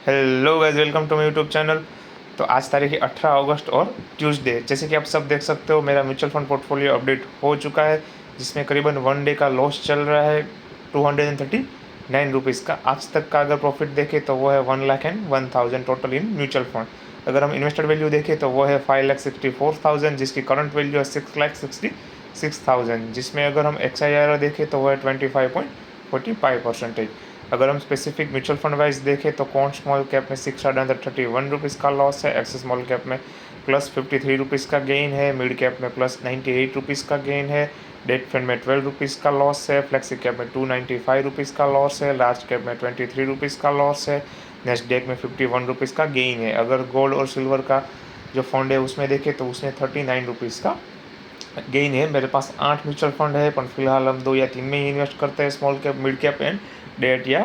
Hello guys, welcome to my YouTube channel. तो आज तारीख है 18 अगस्त और ट्यूसडे। जैसे कि आप सब देख सकते हो, मेरा म्यूचुअल फंड पोर्टफोलियो अपडेट हो चुका है, जिसमें करीबन 1 डे का लॉस चल रहा है 239 रुपीज़ का। आज तक का अगर प्रॉफिट देखें तो वो है 1,01,000 टोटल इन म्यूचुअल फंड। अगर हम इन्वेस्टर वैल्यू देखें तो वो है 5,64,000, जिसकी करंट वैल्यू है 6,66,000, जिसमें अगर हम XIR देखें तो वो है 25.45%। अगर हम स्पेसिफिक म्यूचुअल फंड वाइज देखें तो कौन स्मॉल कैप में 631 रुपीज़ का लॉस है, एक्सिस स्मॉल कैप में +53 रुपीज़ का गेन है, मिड कैप में +98 रुपीज़ का गेन है, डेट फंड में 12 रुपीज़ का लॉस है, फ्लेक्सी कैप में 295 रुपीज़ का लॉस है, लार्ज कैप में 23 रुपीज़ का लॉस है, नेस्डेक में 51 रुपीज़ का गेन है। अगर गोल्ड और सिल्वर का जो फंड है उसमें देखें तो उसमें 39 रुपीज़ का गेन है। मेरे पास 8 म्यूचुअल फंड है, पर फिलहाल हम 2 या 3 में ही इन्वेस्ट करते हैं, small cap, mid cap and debt या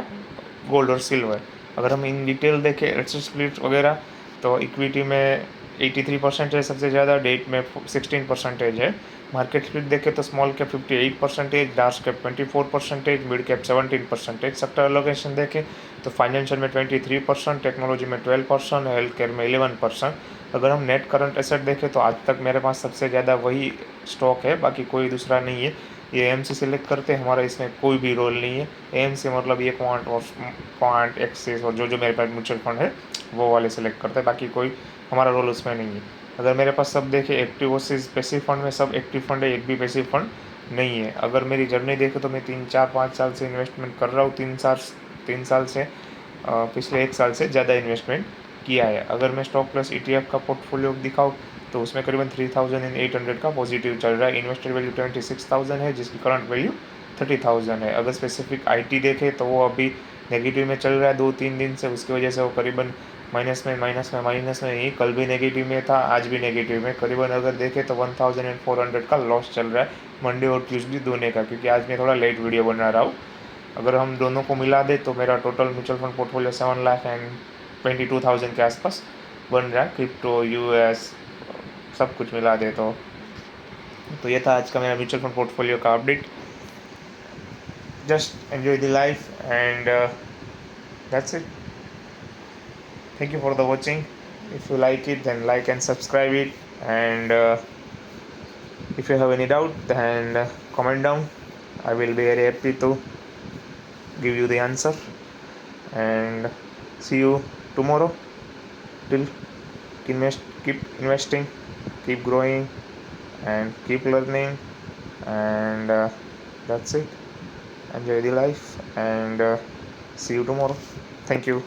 गोल्ड और सिल्वर। अगर हम इन डिटेल देखें एसेट स्प्लिट वगैरह, तो इक्विटी में 83% है सबसे ज़्यादा, डेट में 16% है। मार्केट स्प्लिट देखें तो small cap 58%, large cap 24%, mid cap 17%। Sector allocation देखें तो फाइनेंशियल में 23%, टेक्नोलॉजी में 12%, हेल्थ केयर में 11%। अगर हम नेट करंट एसेट देखें तो आज तक मेरे पास सबसे ज़्यादा वही स्टॉक है, बाकी कोई दूसरा नहीं है। ये AMC सेलेक्ट करते हैं, हमारा इसमें कोई भी रोल नहीं है। AMC मतलब ये क्वांट और क्वांट एक्सिस और जो मेरे पास म्यूचुअल फंड है वो वाले सेलेक्ट करते हैं, बाकी कोई हमारा रोल उसमें नहीं है। अगर मेरे पास सब देखे एक्टिव वर्सेस पैसिव फंड में सब एक्टिव फंड है, एक भी पैसिव फंड नहीं है। अगर मेरी जर्नी देखे तो मैं 3 4 5 साल से इन्वेस्टमेंट कर रहा हूँ, 3 साल से पिछले 1 साल से ज़्यादा इन्वेस्टमेंट किया है। अगर मैं स्टॉक प्लस ETF का पोर्टफोलियो दिखाऊँ तो उसमें करीबन 3,800 का पॉजिटिव चल रहा है। इन्वेस्टेड वैल्यू 26,000 है, जिसकी करंट वैल्यू 30,000 है। अगर स्पेसिफिक IT देखें तो वो अभी नेगेटिव में चल रहा है 2-3 दिन से, उसकी वजह से वो करीबन माइनस में ही, कल भी नेगेटिव में था, आज भी नेगेटिव में। करीबन अगर देखें तो 1,400 का लॉस चल रहा है मंडे और ट्यूसडे दोनों का, क्योंकि आज मैं थोड़ा लेट वीडियो बना रहा हूँ। अगर हम दोनों को मिला दे तो मेरा टोटल म्यूचुअल फंड पोर्टफोलियो 7,22,000 के आसपास बन रहा है, क्रिप्टो, US, सब कुछ मिला दे तो ये था आज का मेरा म्यूचुअल फंड पोर्टफोलियो का update. Just enjoy the life and that's it. Thank you for the watching. If you like it, then like and subscribe it, and if you have any doubt, then comment down. I will be very happy to give you the answer, and see you tomorrow. Till keep investing, keep growing, and keep learning, and that's it. Enjoy the life, and see you tomorrow. Thank you.